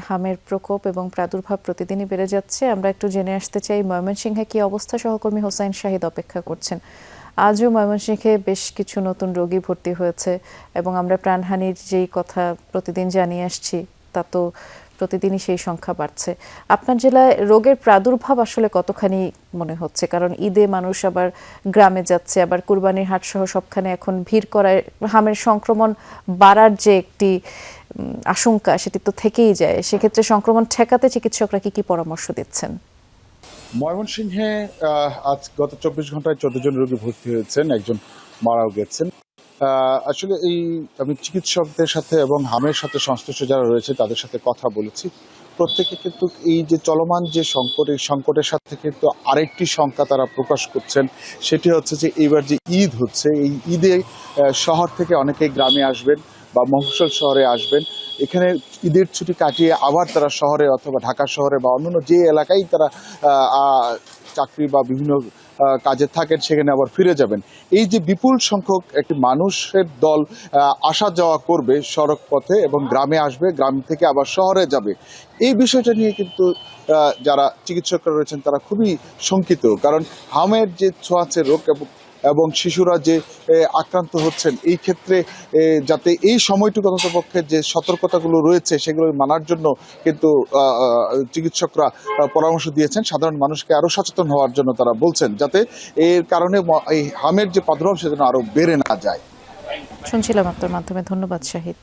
হামের প্রকোপ এবং প্রাদুর্ভাব প্রতিদিনই বেড়ে যাচ্ছে। আমরা একটু জেনে আসতে চাই ময়মনসিংহে কি অবস্থা। সহকর্মী হোসাইন শাহিদ অপেক্ষা করছেন। আজও ময়মনসিংহে বেশ কিছু নতুন রোগী ভর্তি হয়েছে এবং আমরা প্রাণহানির যেই কথা প্রতিদিন জানিয়ে আসছি তা তো প্রতিদিনই সেই সংখ্যা বাড়ছে। আপনার জেলায় রোগের প্রাদুর্ভাব আসলে কতখানি মনে হচ্ছে? কারণ ঈদে মানুষ আবার গ্রামে যাচ্ছে, আবার কুরবানির হাট সহ সবখানে এখন ভিড় করায় হামের সংক্রমণ বাড়ার যে একটি আশঙ্কা সেটি তো থেকেই যায়। সেক্ষেত্রে সংক্রমণ ঠেকাতে চিকিৎসকরা কি পরামর্শ দিচ্ছেন? ময়মনসিংহে আজ গত 24 ঘন্টায় 14 জন রোগী ভর্তি হয়েছেন, একজন মারাও গেছেন। আসলে আমি চিকিৎসকদের সাথে এবং হামের সাথে সংশ্লিষ্ট যারা রয়েছে তাদের সাথে কথা বলেছি। প্রত্যেকে কিন্তু এই যে চলমান যে সংকট, এই সংকটের সাথে কিন্তু আরেকটি সংখ্যা তারা প্রকাশ করছেন। সেটি হচ্ছে যে এইবার যে ঈদ হচ্ছে, এই ঈদে শহর থেকে অনেকেই গ্রামে আসবেন বা মফস্বল শহরে আসবেন। এখানে ঈদের ছুটি কাটিয়ে আবার তারা শহরে অথবা ঢাকা শহরে বা অন্যান্য যে এলাকায় তারা চাকরি বা বিভিন্ন কাজে থাকেন সেখানে আবার ফিরে যাবেন। এই যে বিপুল সংখ্যক একটি মানুষের দল আসা যাওয়া করবে সড়ক পথে এবং গ্রামে আসবে, গ্রাম থেকে আবার শহরে যাবে, এই বিষয়টা নিয়ে কিন্তু যারা চিকিৎসকরা রয়েছেন তারা খুবই শঙ্কিত। কারণ হামের যে ছোঁয়াচে রোগ এবং শিশুরা যে আক্রান্ত হচ্ছেন, এই ক্ষেত্রে যাতে এই সময়টুকু অন্ততপক্ষে যে সতর্কতাগুলো রয়েছে সেগুলো মানার জন্য কিন্তু চিকিৎসকরা পরামর্শ দিয়েছেন। সাধারণ মানুষকে আরো সচেতন হওয়ার জন্য তারা বলছেন, যাতে এর কারণে এই হামের যে প্রাদুর্ভাব সেজন্য আরো বেড়ে না যায়। শুনছিলাম আপনার মাধ্যমে। ধন্যবাদ শাহিদ।